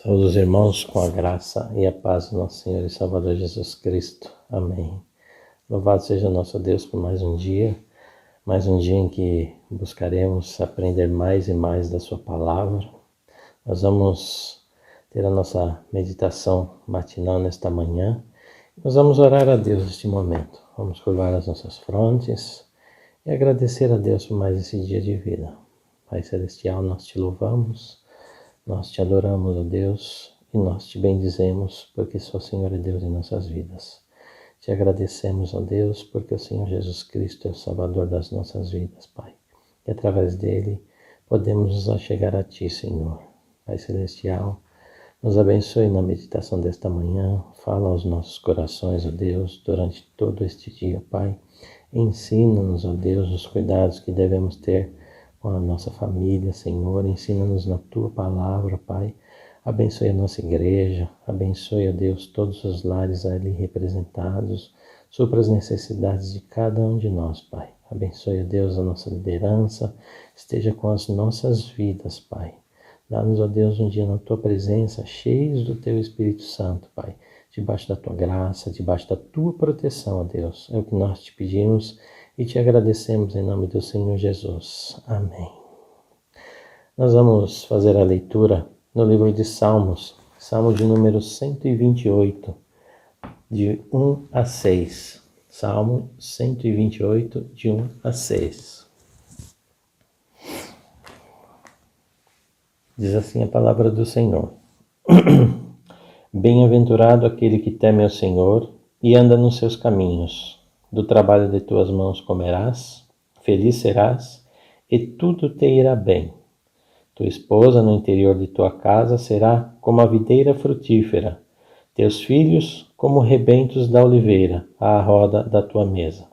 Saúde os irmãos com a graça e a paz do nosso Senhor e Salvador Jesus Cristo. Amém. Louvado seja nosso Deus por mais um dia em que buscaremos aprender mais e mais da sua palavra. Nós vamos ter a nossa meditação matinal nesta manhã. Nós vamos orar a Deus neste momento. Vamos curvar as nossas frontes e agradecer a Deus por mais esse dia de vida. Pai Celestial, nós te louvamos, nós te adoramos, ó Deus, e nós te bendizemos, porque só o Senhor é Deus em nossas vidas. Te agradecemos, ó Deus, porque o Senhor Jesus Cristo é o Salvador das nossas vidas, Pai. E através dele podemos nos achegar a Ti, Senhor. Pai Celestial, nos abençoe na meditação desta manhã. Fala aos nossos corações, ó Deus, durante todo este dia, Pai. Ensina-nos, ó Deus, os cuidados que devemos ter com a nossa família, Senhor. Ensina-nos na Tua palavra, Pai. Abençoe a nossa igreja, abençoe, ó Deus, todos os lares ali representados, supra as necessidades de cada um de nós, Pai. Abençoe, ó Deus, a nossa liderança, esteja com as nossas vidas, Pai. Dá-nos, ó Deus, um dia na Tua presença, cheios do Teu Espírito Santo, Pai, debaixo da Tua graça, debaixo da Tua proteção, ó Deus. É o que nós te pedimos e te agradecemos em nome do Senhor Jesus. Amém. Nós vamos fazer a leitura no livro de Salmos, Salmo de número 128, de 1 a 6. Salmo 128, de 1 a 6. Diz assim a palavra do Senhor. Bem-aventurado aquele que teme ao Senhor e anda nos seus caminhos. Do trabalho de tuas mãos comerás, feliz serás, e tudo te irá bem. Tua esposa no interior de tua casa será como a videira frutífera, teus filhos como rebentos da oliveira à roda da tua mesa.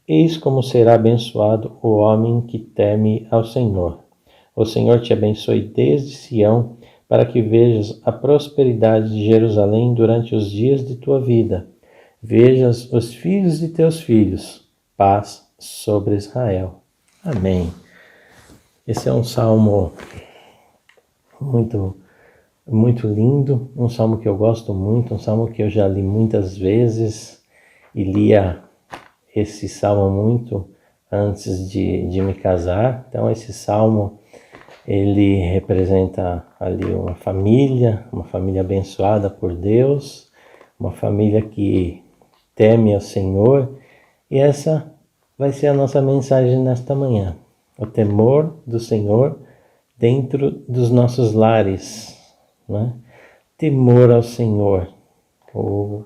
Eis como será abençoado o homem que teme ao Senhor. O Senhor te abençoe desde Sião, para que vejas a prosperidade de Jerusalém durante os dias de tua vida. Vejas os filhos de teus filhos, paz sobre Israel. Amém. Esse é um salmo muito lindo, um salmo que eu gosto muito, um salmo que eu já li muitas vezes e lia esse salmo muito antes de me casar. Então esse salmo, ele representa ali uma família abençoada por Deus, uma família que teme ao Senhor, e essa vai ser a nossa mensagem nesta manhã. O temor do Senhor dentro dos nossos lares, né? Temor ao Senhor. O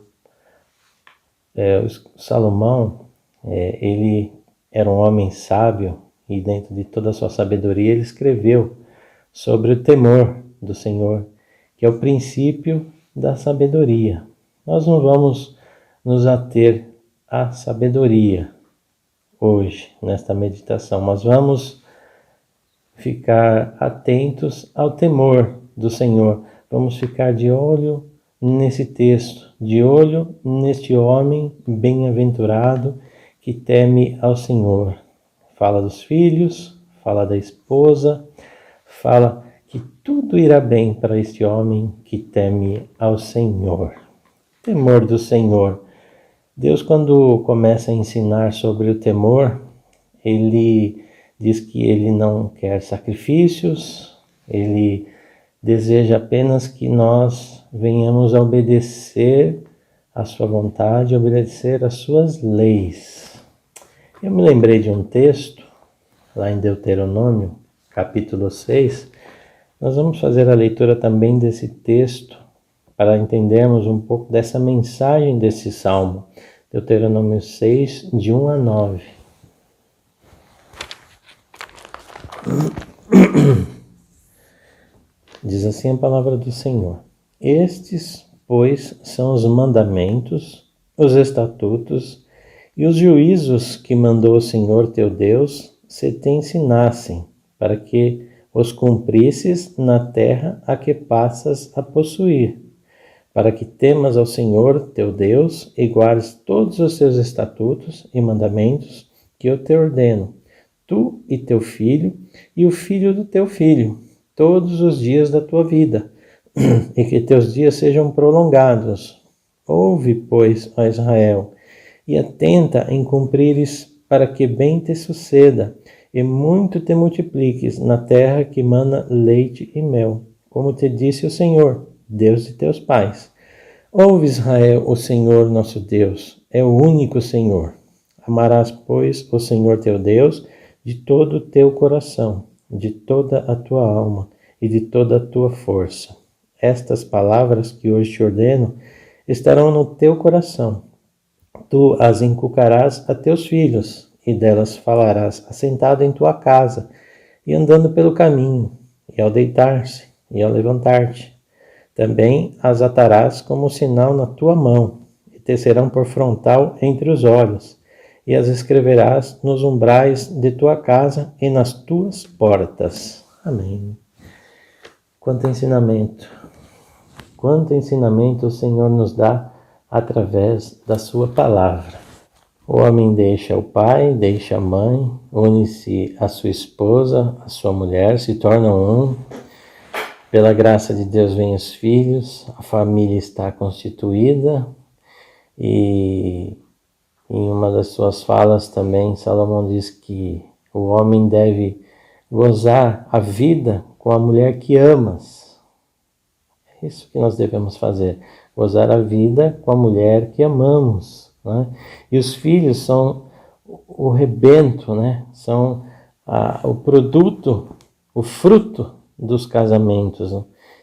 Salomão, ele era um homem sábio, e dentro de toda a sua sabedoria ele escreveu sobre o temor do Senhor, que é o princípio da sabedoria. Nós não vamos nos ater à sabedoria hoje, nesta meditação, mas vamos ficar atentos ao temor do Senhor. Vamos ficar de olho nesse texto, de olho neste homem bem-aventurado que teme ao Senhor. Fala dos filhos, fala da esposa, fala que tudo irá bem para este homem que teme ao Senhor. Temor do Senhor. Deus, quando começa a ensinar sobre o temor, ele diz que ele não quer sacrifícios, ele deseja apenas que nós venhamos a obedecer a sua vontade, obedecer as suas leis. Eu me lembrei de um texto, lá em Deuteronômio, capítulo 6. Nós vamos fazer a leitura também desse texto, para entendermos um pouco dessa mensagem desse salmo. Deuteronômio 6, de 1 a 9. Diz assim a palavra do Senhor. Estes, pois, são os mandamentos, os estatutos e os juízos que mandou o Senhor teu Deus se te ensinassem, para que os cumprisses na terra a que passas a possuir, para que temas ao Senhor teu Deus e guardes todos os seus estatutos e mandamentos que eu te ordeno, tu e teu filho e o filho do teu filho, todos os dias da tua vida, e que teus dias sejam prolongados. Ouve, pois, ó Israel, e atenta em cumprires, para que bem te suceda, e muito te multipliques na terra que mana leite e mel, como te disse o Senhor, Deus de teus pais. Ouve, Israel, o Senhor nosso Deus, é o único Senhor. Amarás, pois, o Senhor teu Deus de todo o teu coração, de toda a tua alma e de toda a tua força. Estas palavras que hoje te ordeno estarão no teu coração. Tu as inculcarás a teus filhos, e delas falarás assentado em tua casa, e andando pelo caminho, e ao deitar-se, e ao levantar-te. Também as atarás como sinal na tua mão, e te serão por frontal entre os olhos, e as escreverás nos umbrais de tua casa e nas tuas portas. Amém. Quanto ensinamento o Senhor nos dá através da sua palavra. O homem deixa o pai, deixa a mãe, une-se à sua esposa, à sua mulher, se tornam um. Pela graça de Deus vêm os filhos, a família está constituída, e em uma das suas falas também Salomão diz que o homem deve gozar a vida com a mulher que amas. É isso que nós devemos fazer, gozar a vida com a mulher que amamos, né? E os filhos são o rebento, né? São o produto, o fruto dos casamentos.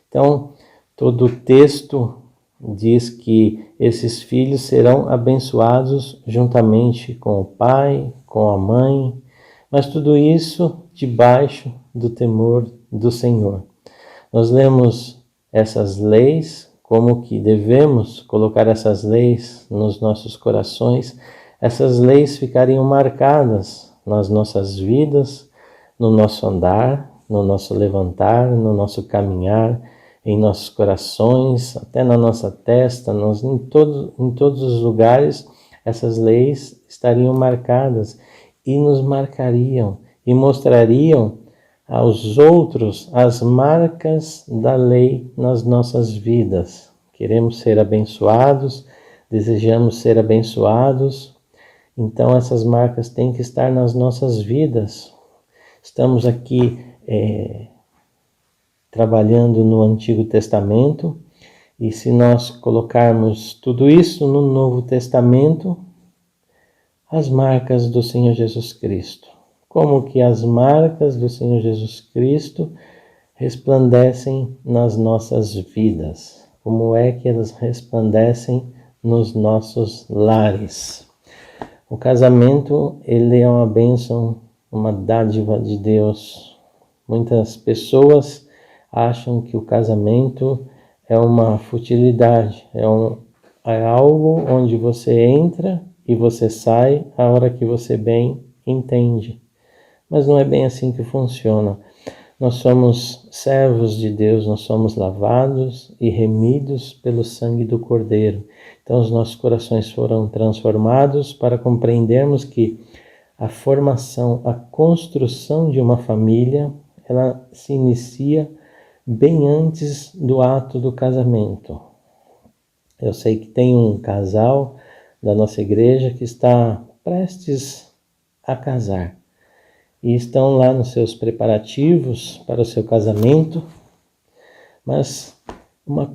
Então, todo o texto diz que esses filhos serão abençoados juntamente com o pai, com a mãe, mas tudo isso debaixo do temor do Senhor. Nós lemos essas leis, como que devemos colocar essas leis nos nossos corações. Essas leis ficariam marcadas nas nossas vidas, no nosso andar, no nosso levantar, no nosso caminhar, em nossos corações, até na nossa testa, em todos os lugares, essas leis estariam marcadas e nos marcariam e mostrariam aos outros as marcas da lei nas nossas vidas. Queremos ser abençoados, desejamos ser abençoados, então essas marcas têm que estar nas nossas vidas. Estamos aqui trabalhando no Antigo Testamento, e se nós colocarmos tudo isso no Novo Testamento, as marcas do Senhor Jesus Cristo. Como que as marcas do Senhor Jesus Cristo resplandecem nas nossas vidas? Como é que elas resplandecem nos nossos lares? O casamento, ele é uma bênção, uma dádiva de Deus. Muitas pessoas acham que o casamento é uma futilidade, é algo onde você entra e você sai a hora que você bem entende. Mas não é bem assim que funciona. Nós somos servos de Deus, nós somos lavados e remidos pelo sangue do Cordeiro. Então os nossos corações foram transformados para compreendermos que a formação, a construção de uma família, ela se inicia bem antes do ato do casamento. Eu sei que tem um casal da nossa igreja que está prestes a casar. E estão lá nos seus preparativos para o seu casamento, mas uma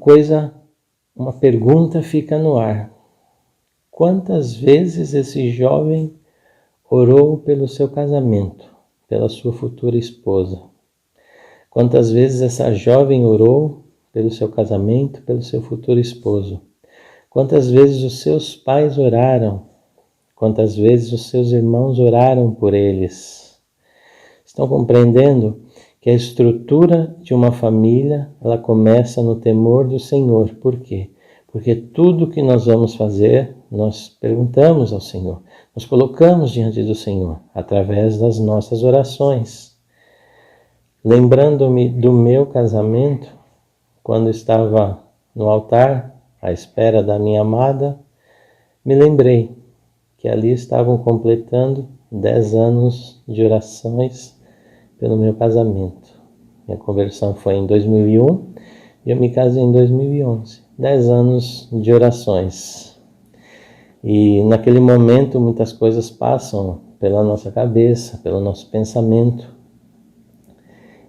pergunta fica no ar. Quantas vezes esse jovem orou pelo seu casamento, pela sua futura esposa? Quantas vezes essa jovem orou pelo seu casamento, pelo seu futuro esposo? Quantas vezes os seus pais oraram? Quantas vezes os seus irmãos oraram por eles? Estão compreendendo que a estrutura de uma família, ela começa no temor do Senhor. Por quê? Porque tudo que nós vamos fazer, nós perguntamos ao Senhor. Nós colocamos diante do Senhor, através das nossas orações. Lembrando-me do meu casamento, quando estava no altar, à espera da minha amada, me lembrei que ali estavam completando 10 anos de orações pelo meu casamento. Minha conversão foi em 2001 e eu me casei em 2011. 10 anos de orações. E naquele momento muitas coisas passam pela nossa cabeça, pelo nosso pensamento.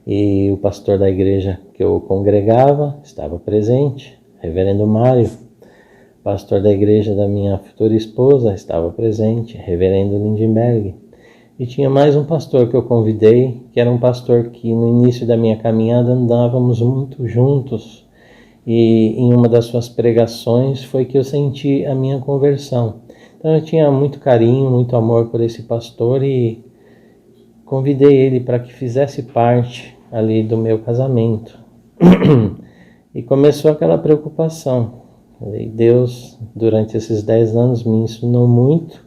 E o pastor da igreja que eu congregava estava presente, reverendo Mário. O pastor da igreja da minha futura esposa estava presente, reverendo Lindenberg. E tinha mais um pastor que eu convidei, que era um pastor que no início da minha caminhada andávamos muito juntos. E em uma das suas pregações foi que eu senti a minha conversão. Então eu tinha muito carinho, muito amor por esse pastor e convidei ele para que fizesse parte ali do meu casamento. E começou aquela preocupação. E Deus, durante esses 10 anos, me ensinou muito.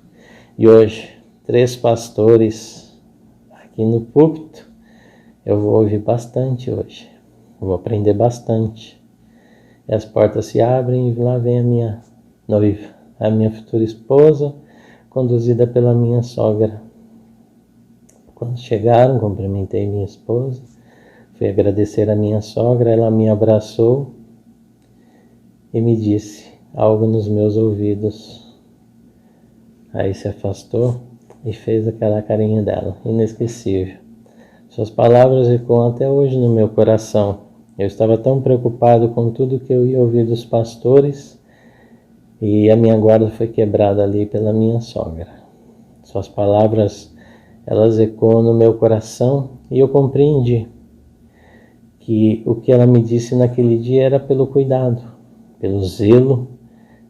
E hoje, 3 pastores aqui no púlpito, eu vou ouvir bastante hoje. Eu vou aprender bastante. E as portas se abrem e lá vem a minha noiva, a minha futura esposa, conduzida pela minha sogra. Quando chegaram, cumprimentei minha esposa, fui agradecer a minha sogra, ela me abraçou e me disse algo nos meus ouvidos. Aí se afastou e fez aquela carinha dela, inesquecível. Suas palavras ecoam até hoje no meu coração. Eu estava tão preocupado com tudo que eu ia ouvir dos pastores e a minha guarda foi quebrada ali pela minha sogra. Suas palavras, elas ecoam no meu coração e eu compreendi que o que ela me disse naquele dia era pelo cuidado, pelo zelo,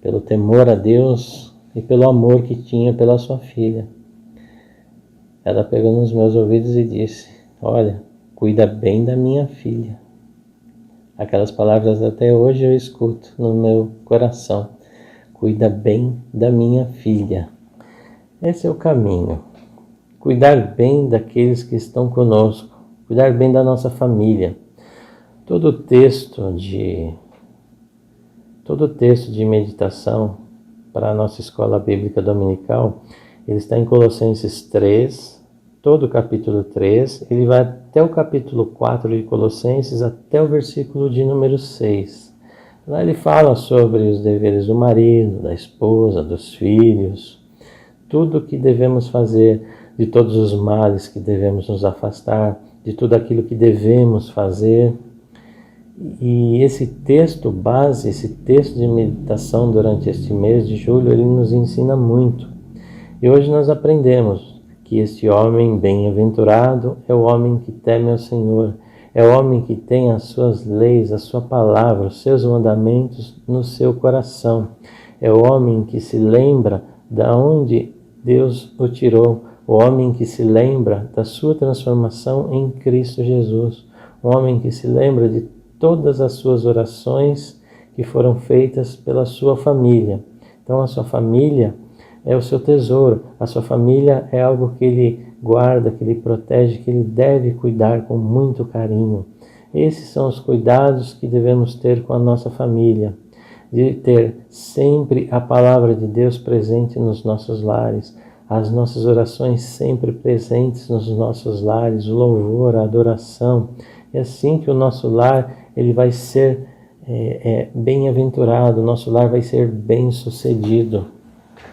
pelo temor a Deus e pelo amor que tinha pela sua filha. Ela pegou nos meus ouvidos e disse: olha, cuida bem da minha filha. Aquelas palavras até hoje eu escuto no meu coração. Cuida bem da minha filha. Esse é o caminho. Cuidar bem daqueles que estão conosco. Cuidar bem da nossa família. Todo texto de meditação para a nossa escola bíblica dominical, ele está em Colossenses 3, todo o capítulo 3, ele vai até o capítulo 4 de Colossenses, até o versículo de número 6. Lá ele fala sobre os deveres do marido, da esposa, dos filhos, tudo o que devemos fazer, de todos os males que devemos nos afastar, de tudo aquilo que devemos fazer. E esse texto base, esse texto de meditação durante este mês de julho, ele nos ensina muito. E hoje nós aprendemos que este homem bem-aventurado é o homem que teme ao Senhor, é o homem que tem as suas leis, a sua palavra, os seus mandamentos no seu coração. É o homem que se lembra de onde Deus o tirou, o homem que se lembra da sua transformação em Cristo Jesus, o homem que se lembra de todas as suas orações que foram feitas pela sua família. Então a sua família é o seu tesouro, a sua família é algo que ele guarda, que ele protege, que ele deve cuidar com muito carinho. Esses são os cuidados que devemos ter com a nossa família, de ter sempre a palavra de Deus presente nos nossos lares, as nossas orações sempre presentes nos nossos lares, o louvor, a adoração. É assim que o nosso lar ele vai ser bem-aventurado, o nosso lar vai ser bem-sucedido,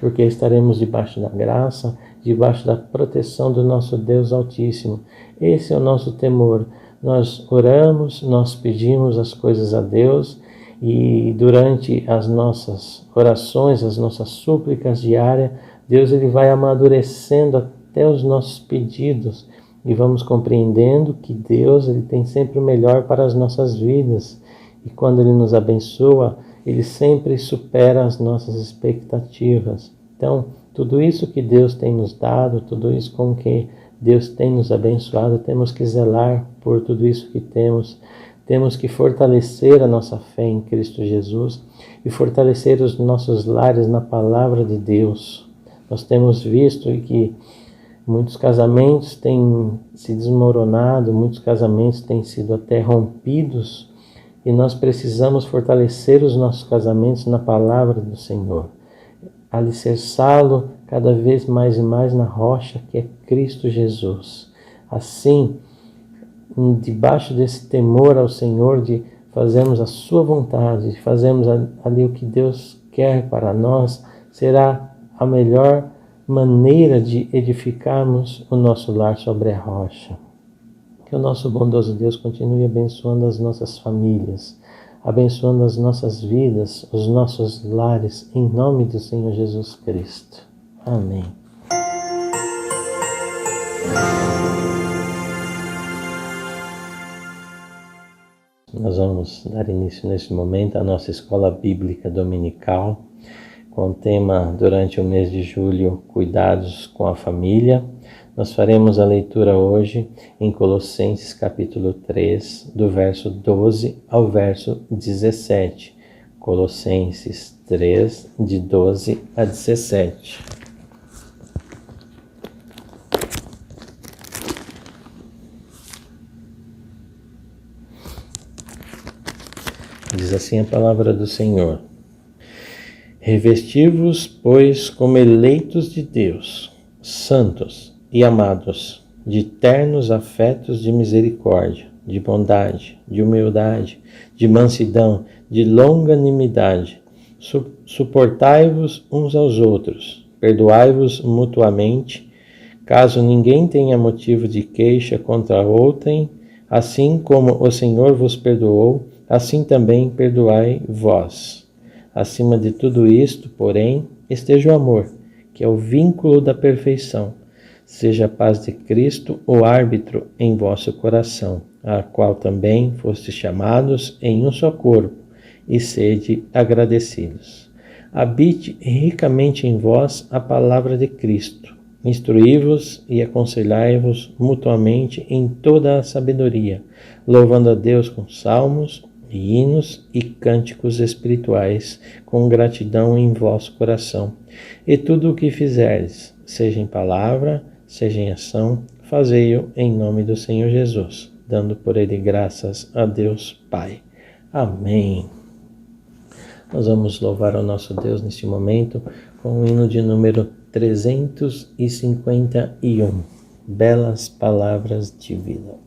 porque estaremos debaixo da graça, debaixo da proteção do nosso Deus Altíssimo. Esse é o nosso temor. Nós oramos, nós pedimos as coisas a Deus e durante as nossas orações, as nossas súplicas diárias, Deus ele vai amadurecendo até os nossos pedidos e vamos compreendendo que Deus ele tem sempre o melhor para as nossas vidas. E quando ele nos abençoa, ele sempre supera as nossas expectativas. Então, tudo isso que Deus tem nos dado, tudo isso com que Deus tem nos abençoado, temos que zelar por tudo isso que temos. Temos que fortalecer a nossa fé em Cristo Jesus e fortalecer os nossos lares na palavra de Deus. Nós temos visto que muitos casamentos têm se desmoronado, muitos casamentos têm sido até rompidos, e nós precisamos fortalecer os nossos casamentos na palavra do Senhor, alicerçá-lo cada vez mais e mais na rocha que é Cristo Jesus. Assim, debaixo desse temor ao Senhor, de fazemos a sua vontade, fazemos ali o que Deus quer para nós, será a melhor maneira de edificarmos o nosso lar sobre a rocha. Que o nosso bondoso Deus continue abençoando as nossas famílias, abençoando as nossas vidas, os nossos lares, em nome do Senhor Jesus Cristo. Amém. Nós vamos dar início neste momento à nossa escola bíblica dominical, com o tema durante o mês de julho, Cuidados com a Família. Nós faremos a leitura hoje em Colossenses capítulo 3, do verso 12 ao verso 17. Colossenses 3, de 12 a 17. Diz assim a palavra do Senhor: Revesti-vos, pois, como eleitos de Deus, santos e amados, de ternos afetos de misericórdia, de bondade, de humildade, de mansidão, de longanimidade. Suportai-vos uns aos outros, perdoai-vos mutuamente, caso ninguém tenha motivo de queixa contra outrem, assim como o Senhor vos perdoou, assim também perdoai vós. Acima de tudo isto, porém, esteja o amor, que é o vínculo da perfeição. Seja a paz de Cristo o árbitro em vosso coração, a qual também fostes chamados em um só corpo, e sede agradecidos. Habite ricamente em vós a palavra de Cristo. Instruí-vos e aconselhai-vos mutuamente em toda a sabedoria, louvando a Deus com salmos, e hinos e cânticos espirituais, com gratidão em vosso coração. E tudo o que fizerdes, seja em palavra, seja em ação, fazei-o em nome do Senhor Jesus, dando por ele graças a Deus Pai. Amém. Nós vamos louvar ao nosso Deus neste momento com o hino de número 351, Belas Palavras de Vida.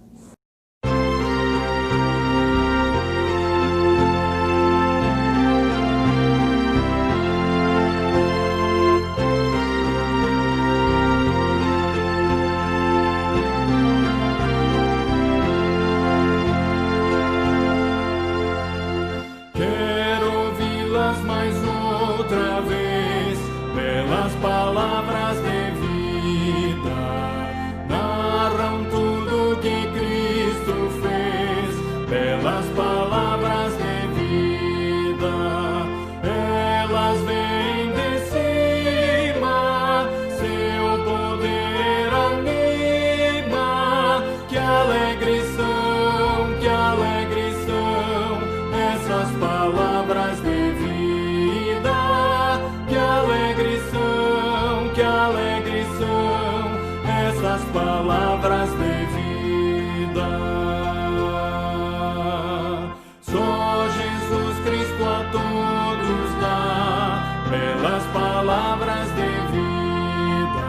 Mais outra vez, pelas palavras de vida, narram tudo que Cristo fez, pelas palavras de vida, elas vêm de cima, seu poder anima, que alegre são essas palavras de vida. Essas palavras de vida. Só Jesus Cristo a todos dá belas palavras de vida.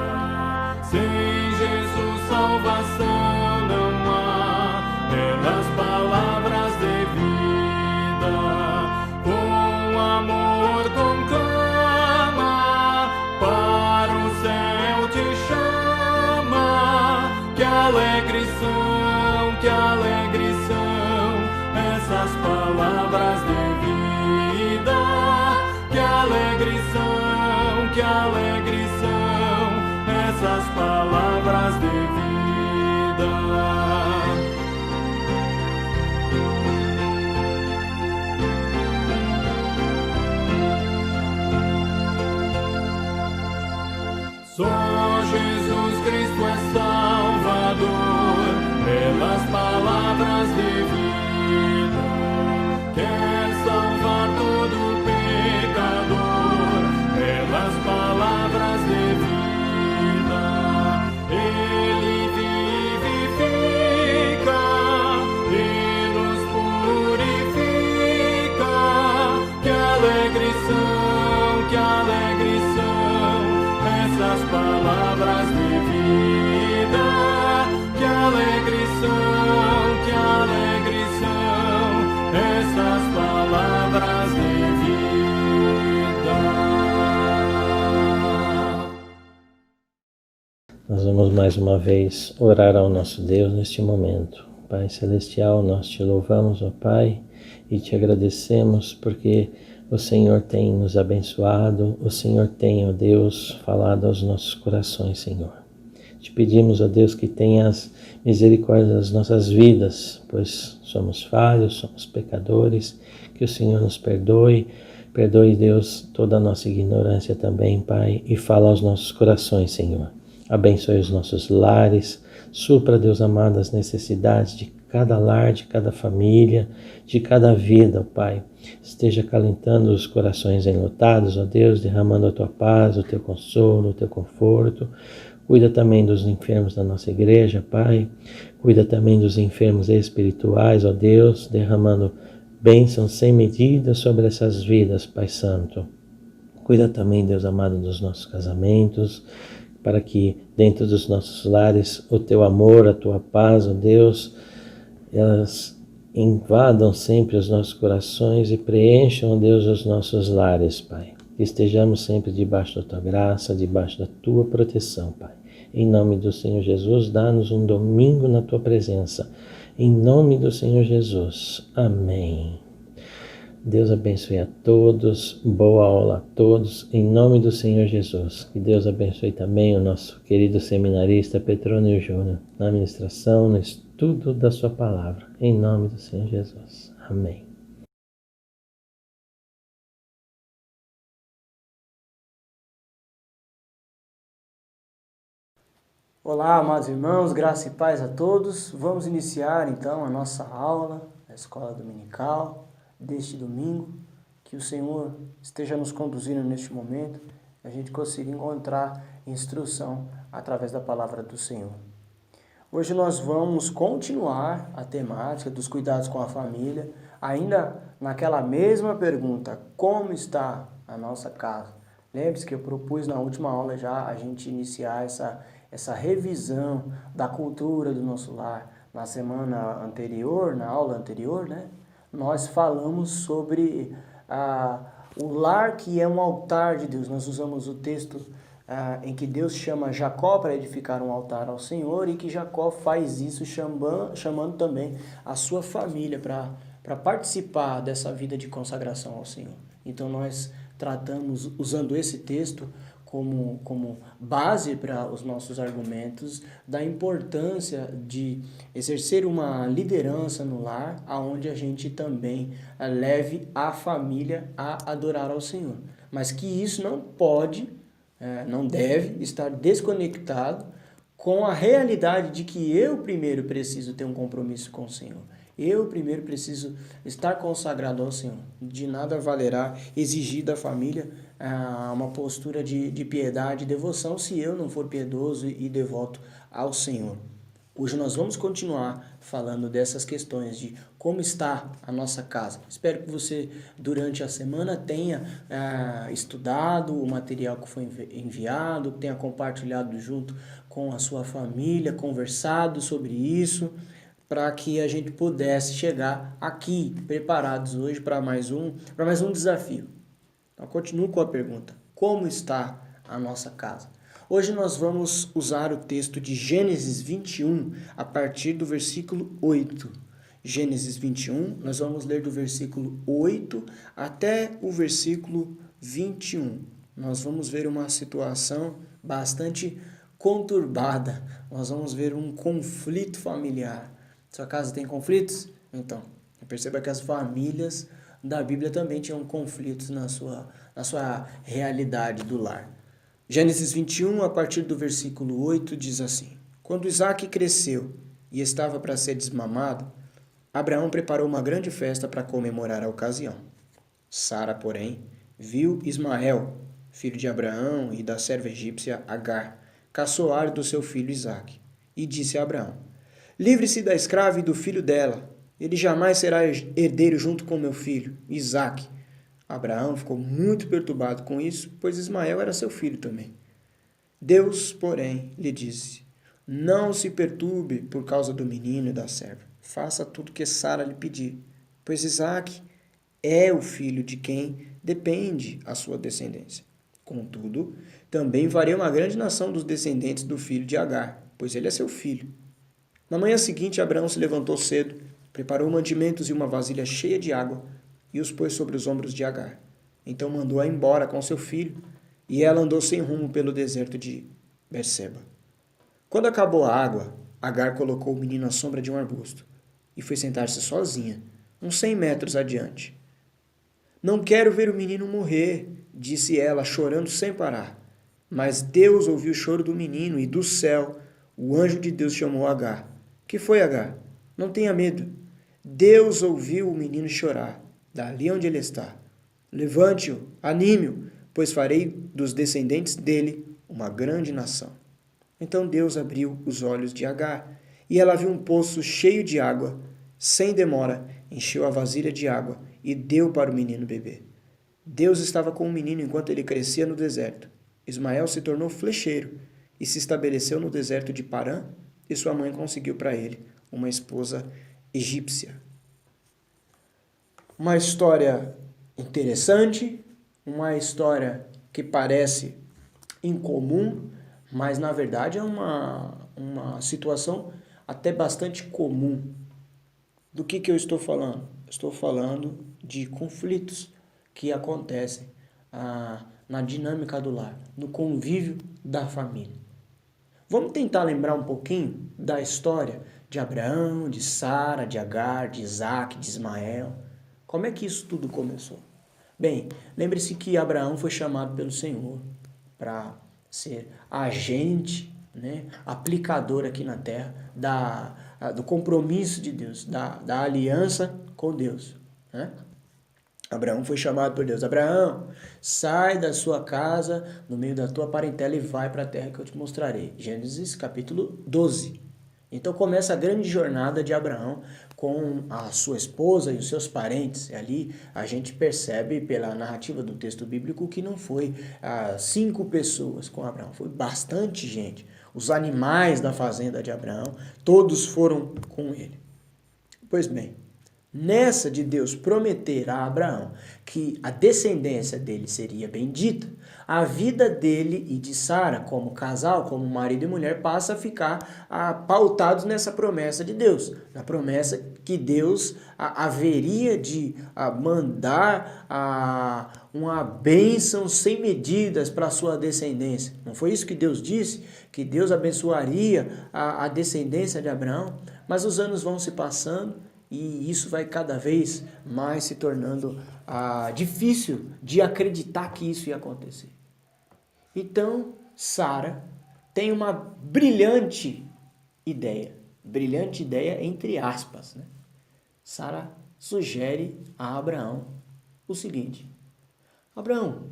Sem Jesus salvação não há belas palavras de vida. Com amor conclama, para o céu te chama. Que alegre são essas palavras de vida. Que alegre são essas palavras de vida. Só Jesus Cristo é Salvador, pelas palavras de vida. Quer salvar todo pecador, pelas palavras de vida. Ele vivifica e nos purifica. Que alegre são essas palavras de vida. Que alegre são essas Nós vamos mais uma vez orar ao nosso Deus neste momento. Pai Celestial, nós te louvamos, ó Pai, e te agradecemos porque o Senhor tem nos abençoado, o Senhor tem, ó Deus, falado aos nossos corações, Senhor. Te pedimos, ó Deus, que tenhas misericórdia das nossas vidas, pois somos falhos, somos pecadores, que o Senhor nos perdoe. Perdoe, Deus, toda a nossa ignorância também, Pai, e fala aos nossos corações, Senhor. Abençoe os nossos lares, supra, Deus amado, as necessidades de cada lar, de cada família, de cada vida, ó Pai. Esteja acalentando os corações enlutados, ó Deus, derramando a Tua paz, o Teu consolo, o Teu conforto. Cuida também dos enfermos da nossa igreja, Pai. Cuida também dos enfermos espirituais, ó Deus, derramando bênçãos sem medida sobre essas vidas, Pai Santo. Cuida também, Deus amado, dos nossos casamentos, para que dentro dos nossos lares o Teu amor, a Tua paz, ó Deus, elas invadam sempre os nossos corações e preencham, ó Deus, os nossos lares, Pai. Que estejamos sempre debaixo da Tua graça, debaixo da Tua proteção, Pai. Em nome do Senhor Jesus, dá-nos um domingo na Tua presença. Em nome do Senhor Jesus. Amém. Deus abençoe a todos, boa aula a todos, em nome do Senhor Jesus. Que Deus abençoe também o nosso querido seminarista Petrônio Júnior, na ministração, no estudo da sua palavra, em nome do Senhor Jesus. Amém. Olá, amados irmãos, graça e paz a todos. Vamos iniciar então a nossa aula da Escola Dominical deste domingo. Que o Senhor esteja nos conduzindo neste momento, a gente consiga encontrar instrução através da palavra do Senhor. Hoje nós vamos continuar a temática dos cuidados com a família, ainda naquela mesma pergunta: como está a nossa casa? Lembre-se que eu propus na última aula já a gente iniciar essa revisão da cultura do nosso lar. Na semana anterior, na aula anterior, né, nós falamos sobre o lar que é um altar de Deus. Nós usamos o texto em que Deus chama Jacó para edificar um altar ao Senhor e que Jacó faz isso chamando também a sua família para participar dessa vida de consagração ao Senhor. Então nós tratamos, usando esse texto como base para os nossos argumentos, da importância de exercer uma liderança no lar, aonde a gente também leve a família a adorar ao Senhor. Mas que isso não pode, não deve estar desconectado com a realidade de que eu primeiro preciso ter um compromisso com o Senhor. Eu primeiro preciso estar consagrado ao Senhor. De nada valerá exigir da família uma postura de piedade e devoção se eu não for piedoso e devoto ao Senhor. Hoje nós vamos continuar falando dessas questões de como está a nossa casa. Espero que você, durante a semana, tenha estudado o material que foi enviado, tenha compartilhado junto com a sua família, conversado sobre isso, para que a gente pudesse chegar aqui preparados hoje para mais um desafio. Então, continuo com a pergunta: como está a nossa casa? Hoje nós vamos usar o texto de Gênesis 21, a partir do versículo 8. Gênesis 21, nós vamos ler do versículo 8 até o versículo 21. Nós vamos ver uma situação bastante conturbada. Nós vamos ver um conflito familiar. Sua casa tem conflitos? Então, perceba que as famílias da Bíblia também tinham conflitos na sua realidade do lar. Gênesis 21, a partir do versículo 8, diz assim: Quando Isaque cresceu e estava para ser desmamado, Abraão preparou uma grande festa para comemorar a ocasião. Sara, porém, viu Ismael, filho de Abraão e da serva egípcia Agar, caçoar do seu filho Isaque, e disse a Abraão: Livre-se da escrava e do filho dela. Ele jamais será herdeiro junto com meu filho, Isaque. Abraão ficou muito perturbado com isso, pois Ismael era seu filho também. Deus, porém, lhe disse: Não se perturbe por causa do menino e da serva. Faça tudo o que Sara lhe pedir, pois Isaque é o filho de quem depende a sua descendência. Contudo, também farei uma grande nação dos descendentes do filho de Agar, pois ele é seu filho. Na manhã seguinte, Abraão se levantou cedo, preparou mantimentos e uma vasilha cheia de água e os pôs sobre os ombros de Agar. Então mandou-a embora com seu filho, e ela andou sem rumo pelo deserto de Berseba. Quando acabou a água, Agar colocou o menino à sombra de um arbusto e foi sentar-se sozinha, uns 100 metros adiante. Não quero ver o menino morrer, disse ela, chorando sem parar. Mas Deus ouviu o choro do menino e do céu o anjo de Deus chamou Agar. Que foi, Agar? Não tenha medo. Deus ouviu o menino chorar, dali onde ele está. Levante-o, anime-o, pois farei dos descendentes dele uma grande nação. Então Deus abriu os olhos de Agar, e ela viu um poço cheio de água. Sem demora, encheu a vasilha de água e deu para o menino beber. Deus estava com o menino enquanto ele crescia no deserto. Ismael se tornou flecheiro e se estabeleceu no deserto de Parã, e sua mãe conseguiu para ele uma esposa egípcia. Uma história interessante, uma história que parece incomum, mas na verdade é uma situação até bastante comum. Do que eu estou falando? Estou falando de conflitos que acontecem na dinâmica do lar, no convívio da família. Vamos tentar lembrar um pouquinho da história de Abraão, de Sara, de Agar, de Isaac, de Ismael. Como é que isso tudo começou? Bem, lembre-se que Abraão foi chamado pelo Senhor para ser agente, aplicador aqui na terra do compromisso de Deus, da aliança com Deus. Abraão foi chamado por Deus. Abraão, sai da sua casa, no meio da tua parentela e vai para a terra que eu te mostrarei. Gênesis capítulo 12. Então começa a grande jornada de Abraão com a sua esposa e os seus parentes. E ali a gente percebe pela narrativa do texto bíblico que não foi 5 pessoas com Abraão, foi bastante gente. Os animais da fazenda de Abraão, todos foram com ele. Pois bem, nessa de Deus prometer a Abraão que a descendência dele seria bendita, a vida dele e de Sara como casal, como marido e mulher, passa a ficar pautados nessa promessa de Deus. Na promessa que Deus haveria de mandar uma bênção sem medidas para a sua descendência. Não foi isso que Deus disse? Que Deus abençoaria a descendência de Abraão? Mas os anos vão se passando, e isso vai cada vez mais se tornando difícil de acreditar que isso ia acontecer. Então, Sara tem uma brilhante ideia entre aspas. Sara sugere a Abraão o seguinte: Abraão,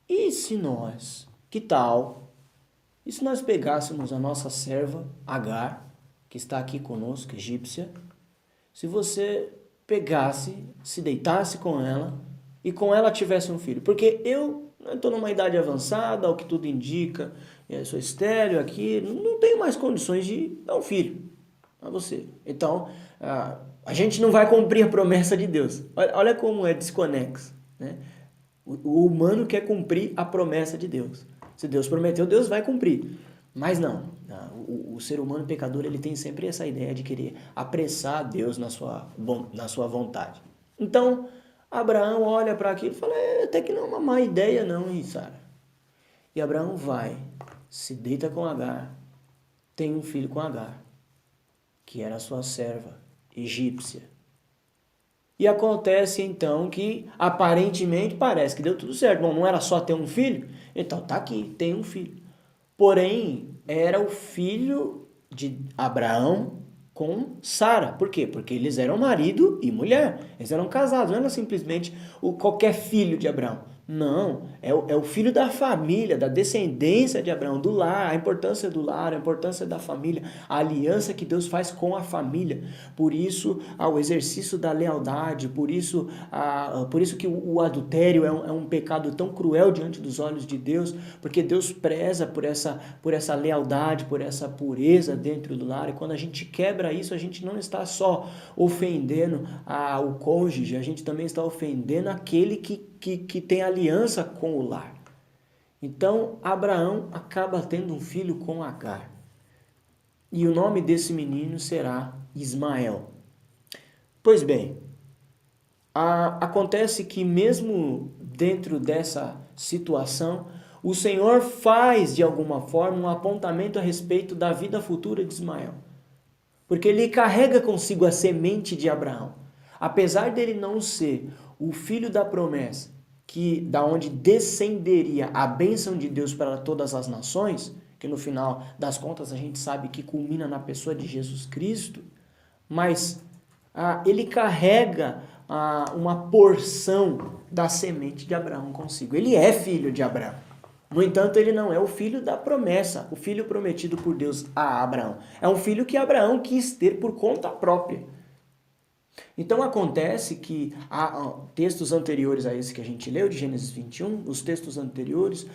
e se nós, que tal, e se nós pegássemos a nossa serva Agar, que está aqui conosco, egípcia, se você pegasse, se deitasse com ela e com ela tivesse um filho? Porque eu estou numa idade avançada, ao que tudo indica, eu sou estéril aqui, não tenho mais condições de dar um filho a você. Então, a gente não vai cumprir a promessa de Deus. Olha como é desconexo, O humano quer cumprir a promessa de Deus. Se Deus prometeu, Deus vai cumprir. Mas não. O ser humano pecador, ele tem sempre essa ideia de querer apressar Deus na sua vontade. Então, Abraão olha para aquilo e fala: até que não é uma má ideia não, hein, Sara? E Abraão vai, se deita com Agar, tem um filho com Agar, que era sua serva egípcia. E acontece então que, aparentemente, parece que deu tudo certo. Bom, não era só ter um filho? Então tá aqui, tem um filho. Porém, era o filho de Abraão com Sara. Por quê? Porque eles eram marido e mulher. Eles eram casados. Não era simplesmente qualquer filho de Abraão. Não, é o filho da família, da descendência de Abraão, do lar, a importância do lar, a importância da família, a aliança que Deus faz com a família. Por isso, o exercício da lealdade, por isso que o adultério é um pecado tão cruel diante dos olhos de Deus, porque Deus preza por essa lealdade, por essa pureza dentro do lar. E quando a gente quebra isso, a gente não está só ofendendo o cônjuge, a gente também está ofendendo aquele que tem aliança com o lar. Então, Abraão acaba tendo um filho com Agar. E o nome desse menino será Ismael. Pois bem, acontece que mesmo dentro dessa situação, o Senhor faz de alguma forma um apontamento a respeito da vida futura de Ismael. Porque ele carrega consigo a semente de Abraão. Apesar dele não ser o filho da promessa, da onde descenderia a bênção de Deus para todas as nações, que no final das contas a gente sabe que culmina na pessoa de Jesus Cristo, mas ele carrega uma porção da semente de Abraão consigo. Ele é filho de Abraão. No entanto, ele não é o filho da promessa, o filho prometido por Deus a Abraão. É um filho que Abraão quis ter por conta própria. Então acontece que textos anteriores a esse que a gente leu, de Gênesis 21, os textos anteriores,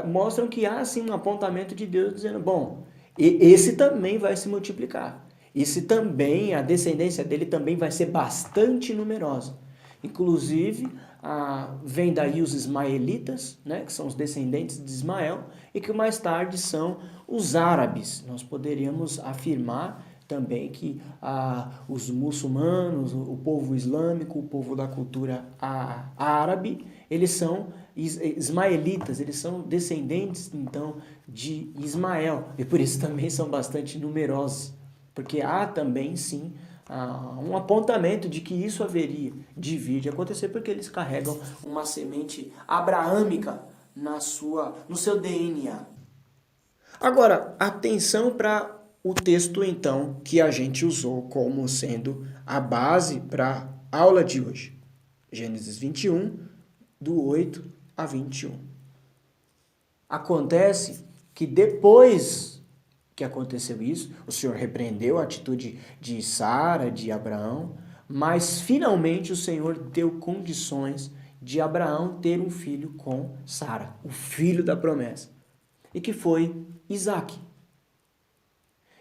mostram que há sim um apontamento de Deus dizendo, bom, esse também vai se multiplicar. Esse também, a descendência dele também vai ser bastante numerosa. Inclusive, vem daí os ismaelitas, né, que são os descendentes de Ismael, e que mais tarde são os árabes. Nós poderíamos afirmar também que os muçulmanos, o povo islâmico, o povo da cultura árabe, eles são ismaelitas, eles são descendentes, então, de Ismael. E por isso também são bastante numerosos, porque há também, sim, um apontamento de que isso haveria de vir de acontecer, porque eles carregam uma semente abraâmica no seu DNA. Agora, atenção para o texto, então, que a gente usou como sendo a base para a aula de hoje. Gênesis 21, do 8 a 21. Acontece que depois que aconteceu isso, o Senhor repreendeu a atitude de Sara, de Abraão, mas finalmente o Senhor deu condições de Abraão ter um filho com Sara, o filho da promessa, e que foi Isaque.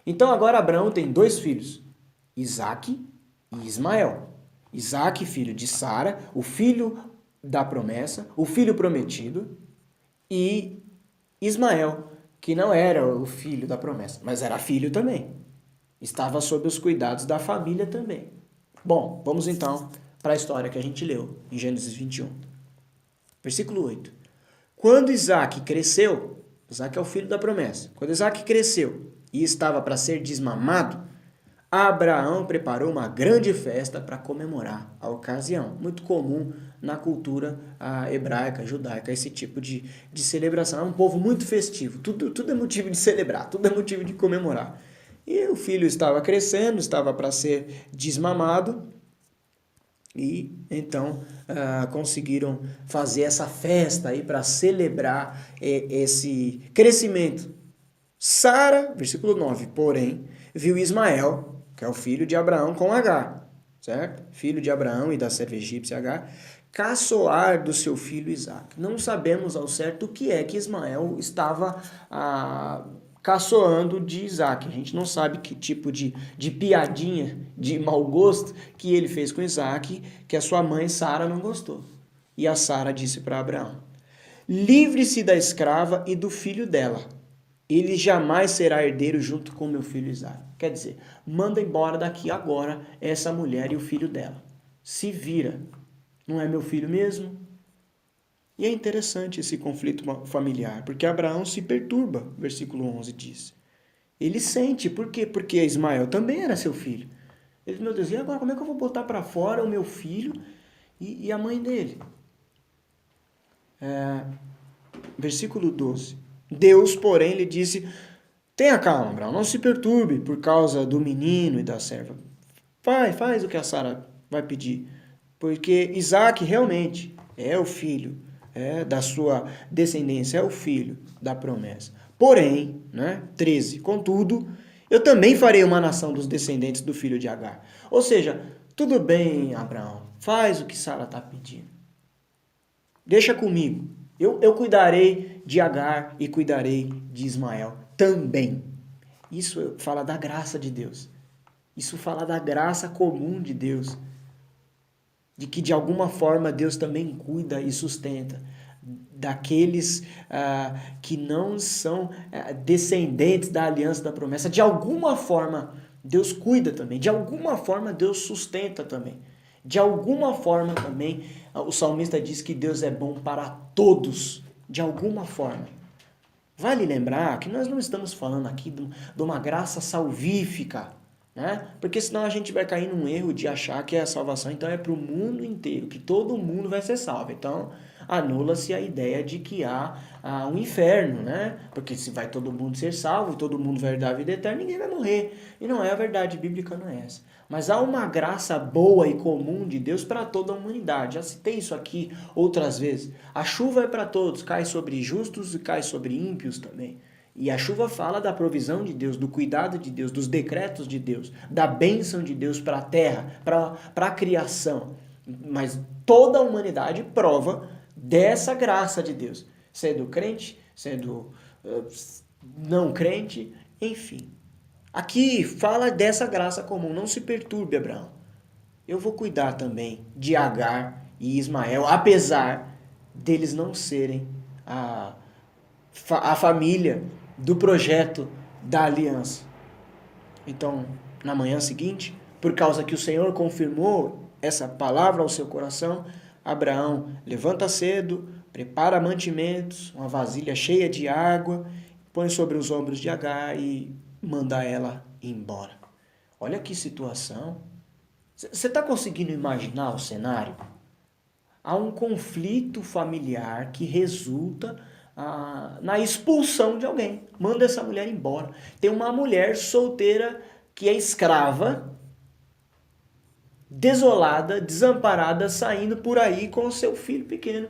Então agora Abraão tem 2 filhos, Isaque e Ismael. Isaque, filho de Sara, o filho da promessa, o filho prometido, e Ismael, que não era o filho da promessa, mas era filho também. Estava sob os cuidados da família também. Bom, vamos então para a história que a gente leu em Gênesis 21. Versículo 8. Quando Isaque cresceu, Isaque é o filho da promessa. Quando Isaque cresceu e estava para ser desmamado, Abraão preparou uma grande festa para comemorar a ocasião. Muito comum na cultura hebraica, judaica, esse tipo de celebração. É um povo muito festivo. Tudo é motivo de celebrar, tudo é motivo de comemorar. E o filho estava crescendo, estava para ser desmamado. E então conseguiram fazer essa festa aí para celebrar esse crescimento. Sara, versículo 9, porém, viu Ismael, que é o filho de Abraão com Agar, certo? Filho de Abraão e da serva egípcia Agar, caçoar do seu filho Isaque. Não sabemos ao certo o que é que Ismael estava caçoando de Isaque. A gente não sabe que tipo de piadinha, de mau gosto que ele fez com Isaque, que a sua mãe Sara não gostou. E a Sara disse para Abraão, livre-se da escrava e do filho dela. Ele jamais será herdeiro junto com meu filho Isaque. Quer dizer, manda embora daqui agora essa mulher e o filho dela. Se vira. Não é meu filho mesmo? E é interessante esse conflito familiar, porque Abraão se perturba, versículo 11 diz. Ele sente, por quê? Porque Ismael também era seu filho. Ele diz, meu Deus, e agora como é que eu vou botar para fora o meu filho e a mãe dele? Versículo 12. Deus, porém, lhe disse, tenha calma, Abraão, não se perturbe por causa do menino e da serva. Faz o que a Sara vai pedir, porque Isaque realmente é o filho da sua descendência, é o filho da promessa. Porém, 13, contudo, eu também farei uma nação dos descendentes do filho de Agar. Ou seja, tudo bem, Abraão, faz o que Sara está pedindo. Deixa comigo. Eu cuidarei de Agar e cuidarei de Ismael também. Isso fala da graça de Deus. Isso fala da graça comum de Deus. De que de alguma forma Deus também cuida e sustenta daqueles que não são descendentes da aliança da promessa. De alguma forma, Deus cuida também. De alguma forma, Deus sustenta também. De alguma forma também, o salmista diz que Deus é bom para todos. De alguma forma. Vale lembrar que nós não estamos falando aqui de uma graça salvífica, né? Porque senão a gente vai cair num erro de achar que a salvação então é para o mundo inteiro, que todo mundo vai ser salvo. Então anula-se a ideia de que há um inferno, né? Porque se vai todo mundo ser salvo, todo mundo vai dar a vida eterna, ninguém vai morrer. E não é a verdade bíblica, não é essa. Mas há uma graça boa e comum de Deus para toda a humanidade. Já citei isso aqui outras vezes. A chuva é para todos, cai sobre justos e cai sobre ímpios também. E a chuva fala da provisão de Deus, do cuidado de Deus, dos decretos de Deus, da bênção de Deus para a terra, para a criação. Mas toda a humanidade prova dessa graça de Deus. Sendo crente, sendo não crente, enfim. Aqui fala dessa graça comum. Não se perturbe, Abraão. Eu vou cuidar também de Agar e Ismael, apesar deles não serem a família do projeto da aliança. Então, na manhã seguinte, por causa que o Senhor confirmou essa palavra ao seu coração, Abraão levanta cedo, prepara mantimentos, uma vasilha cheia de água, põe sobre os ombros de Agar e manda ela embora. Olha que situação. Você está conseguindo imaginar o cenário? Há um conflito familiar que resulta na expulsão de alguém. Manda essa mulher embora. Tem uma mulher solteira que é escrava, desolada, desamparada, saindo por aí com o seu filho pequeno,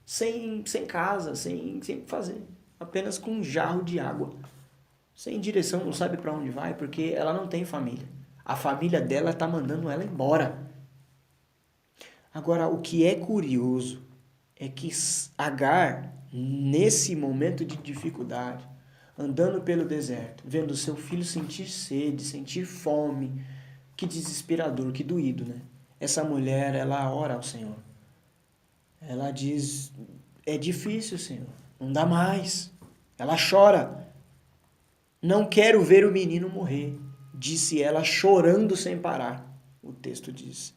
sem casa, sem o que fazer, apenas com um jarro de água, sem direção, não sabe para onde vai, porque ela não tem família. A família dela está mandando ela embora. Agora, o que é curioso é que Agar, nesse momento de dificuldade, andando pelo deserto, vendo seu filho sentir sede, sentir fome, que desesperador, que doído, né? Essa mulher, ela ora ao Senhor. Ela diz, é difícil, Senhor, não dá mais. Ela chora. Não quero ver o menino morrer, disse ela chorando sem parar, o texto diz.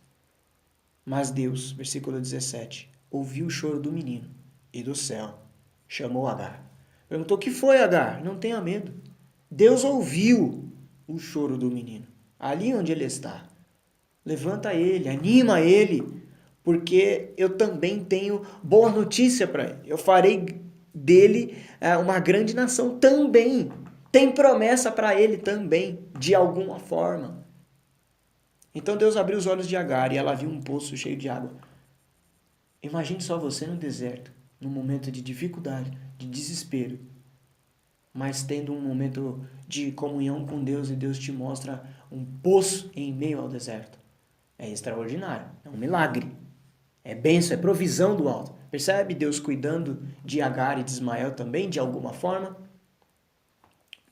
Mas Deus, versículo 17, ouviu o choro do menino e do céu chamou Agar. Perguntou, o que foi, Agar? Não tenha medo. Deus ouviu o choro do menino, ali onde ele está. Levanta ele, anima ele, porque eu também tenho boa notícia para ele. Eu farei dele uma grande nação também. Tem promessa para ele também, de alguma forma. Então Deus abriu os olhos de Agar e ela viu um poço cheio de água. Imagine só você no deserto, num momento de dificuldade, de desespero, mas tendo um momento de comunhão com Deus e Deus te mostra um poço em meio ao deserto. É extraordinário, é um milagre, é bênção, é provisão do alto. Percebe Deus cuidando de Agar e de Ismael também, de alguma forma?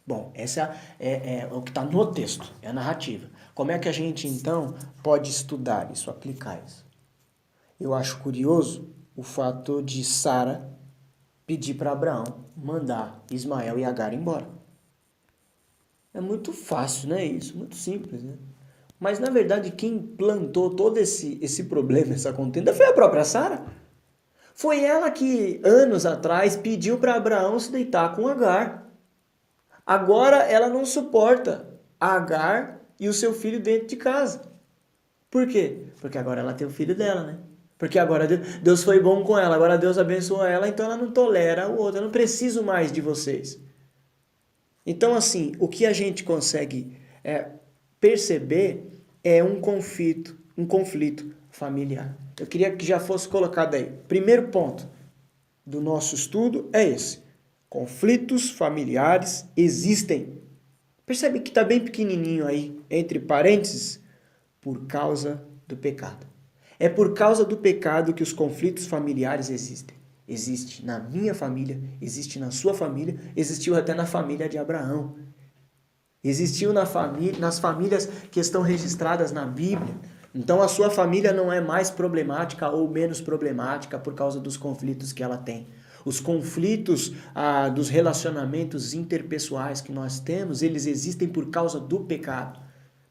Bom, essa é o que está no texto, é a narrativa. Como é que a gente, então, pode estudar isso, aplicar isso? Eu acho curioso o fato de Sara pedir para Abraão mandar Ismael e Agar embora. É muito fácil, né? Isso, muito simples, né? Mas, na verdade, quem plantou todo esse problema, essa contenda, foi a própria Sara. Foi ela que, anos atrás, pediu para Abraão se deitar com Agar. Agora ela não suporta Agar e o seu filho dentro de casa. Por quê? Porque agora ela tem o filho dela, né? Porque agora Deus foi bom com ela, agora Deus abençoou ela, então ela não tolera o outro, eu não preciso mais de vocês. Então, assim, o que a gente consegue perceber é um conflito familiar. Eu queria que já fosse colocado aí. Primeiro ponto do nosso estudo é esse. Conflitos familiares existem. Percebe que está bem pequenininho aí, entre parênteses, por causa do pecado. É por causa do pecado que os conflitos familiares existem. Existe na minha família, existe na sua família, existiu até na família de Abraão. Existiu nas famílias que estão registradas na Bíblia. Então a sua família não é mais problemática ou menos problemática por causa dos conflitos que ela tem. Os conflitos dos relacionamentos interpessoais que nós temos, eles existem por causa do pecado.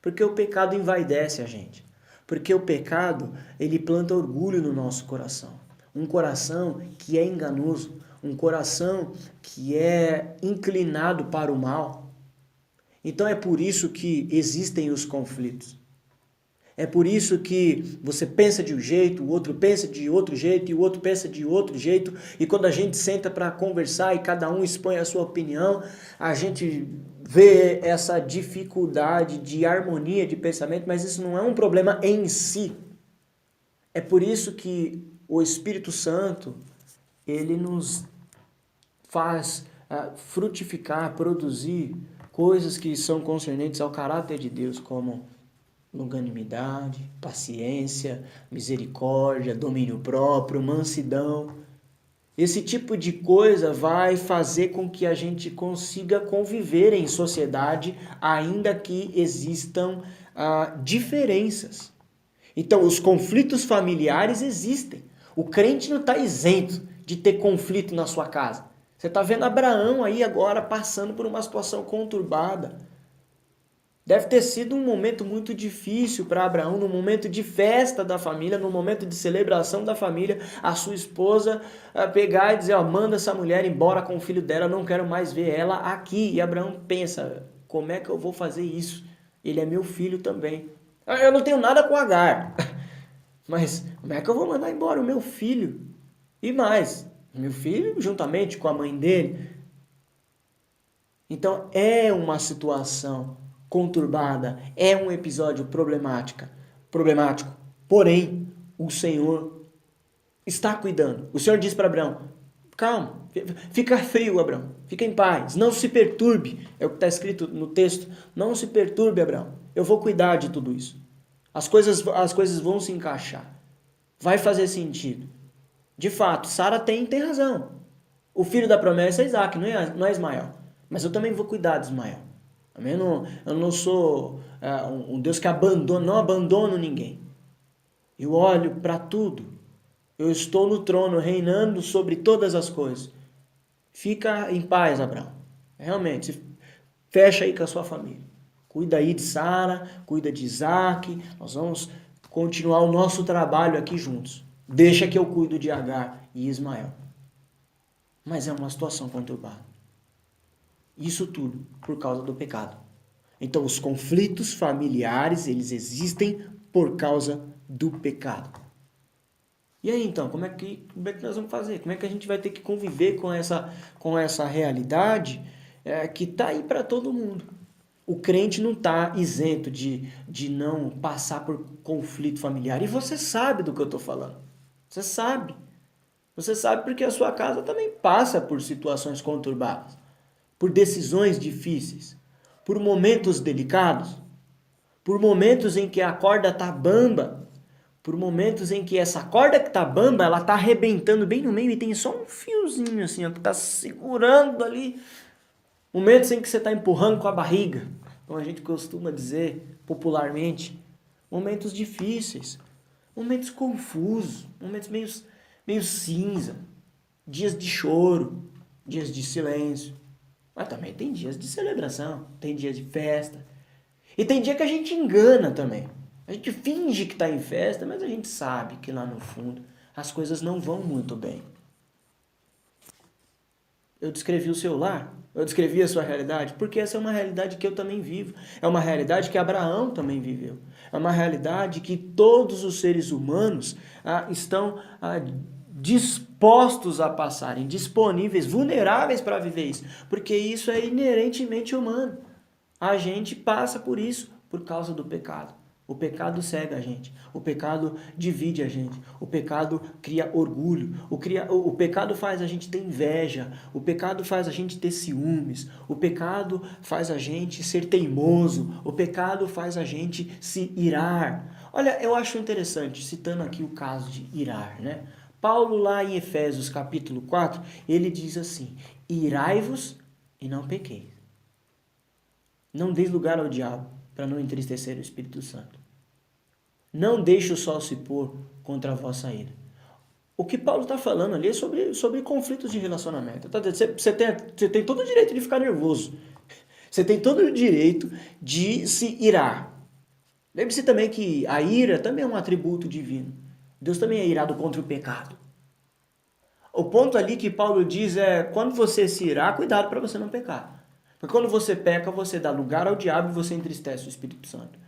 Porque o pecado envaidece a gente. Porque o pecado, ele planta orgulho no nosso coração. Um coração que é enganoso, um coração que é inclinado para o mal. Então é por isso que existem os conflitos. É por isso que você pensa de um jeito, o outro pensa de outro jeito e o outro pensa de outro jeito. E quando a gente senta para conversar e cada um expõe a sua opinião, a gente vê essa dificuldade de harmonia de pensamento, mas isso não é um problema em si. É por isso que o Espírito Santo, ele nos faz frutificar, produzir coisas que são concernentes ao caráter de Deus, como longanimidade, paciência, misericórdia, domínio próprio, mansidão. Esse tipo de coisa vai fazer com que a gente consiga conviver em sociedade, ainda que existam diferenças. Então, os conflitos familiares existem. O crente não está isento de ter conflito na sua casa. Você está vendo Abraão aí agora passando por uma situação conturbada. Deve ter sido um momento muito difícil para Abraão, no momento de festa da família, no momento de celebração da família, a sua esposa pegar e dizer, manda essa mulher embora com o filho dela, eu não quero mais ver ela aqui. E Abraão pensa, como é que eu vou fazer isso? Ele é meu filho também. Eu não tenho nada com Agar, mas como é que eu vou mandar embora o meu filho? E mais, meu filho juntamente com a mãe dele. Então é uma situação conturbada, é um episódio problemático. Porém, o Senhor está cuidando. O Senhor diz para Abraão, calma, fica frio, Abraão, fica em paz, não se perturbe. É o que está escrito no texto, não se perturbe, Abraão, eu vou cuidar de tudo isso. As coisas vão se encaixar, vai fazer sentido. De fato, Sara tem razão. O filho da promessa é Isaac, não é Ismael. Mas eu também vou cuidar de Ismael. Eu não sou um Deus que não abandono ninguém. Eu olho para tudo. Eu estou no trono, reinando sobre todas as coisas. Fica em paz, Abraão. Realmente, fecha aí com a sua família. Cuida aí de Sara, cuida de Isaac. Nós vamos continuar o nosso trabalho aqui juntos. Deixa que eu cuido de Agar e Ismael. Mas é uma situação conturbada. Isso tudo por causa do pecado. Então, os conflitos familiares, eles existem por causa do pecado. E aí, então, como é que nós vamos fazer? Como é que a gente vai ter que conviver com essa realidade que está aí para todo mundo? O crente não está isento de não passar por conflito familiar. E você sabe do que eu estou falando. Você sabe. Você sabe porque a sua casa também passa por situações conturbadas. Por decisões difíceis, por momentos delicados, por momentos em que a corda está bamba, por momentos em que essa corda que está bamba, ela está arrebentando bem no meio e tem só um fiozinho assim, ó, que está segurando ali. Momentos em que você está empurrando com a barriga, como a gente costuma dizer popularmente. Momentos difíceis, momentos confusos, momentos meio cinza, dias de choro, dias de silêncio. Mas também tem dias de celebração, tem dias de festa. E tem dia que a gente engana também. A gente finge que está em festa, mas a gente sabe que lá no fundo as coisas não vão muito bem. Eu descrevi o seu lar, eu descrevi a sua realidade, porque essa é uma realidade que eu também vivo. É uma realidade que Abraão também viveu. É uma realidade que todos os seres humanos estão dispostos a passarem, disponíveis, vulneráveis para viver isso, porque isso é inerentemente humano. A gente passa por isso por causa do pecado. O pecado cega a gente, o pecado divide a gente, o pecado cria orgulho, o pecado faz a gente ter inveja, o pecado faz a gente ter ciúmes, o pecado faz a gente ser teimoso, o pecado faz a gente se irar. Olha, eu acho interessante, citando aqui o caso de irar, né? Paulo, lá em Efésios capítulo 4, ele diz assim, irai-vos e não pequeis. Não deis lugar ao diabo, para não entristecer o Espírito Santo. Não deixe o sol se pôr contra a vossa ira. O que Paulo está falando ali é sobre conflitos de relacionamento. Você tem todo o direito de ficar nervoso. Você tem todo o direito de se irar. Lembre-se também que a ira também é um atributo divino. Deus também é irado contra o pecado. O ponto ali que Paulo diz é, quando você se irar, cuidado para você não pecar. Porque quando você peca, você dá lugar ao diabo e você entristece o Espírito Santo.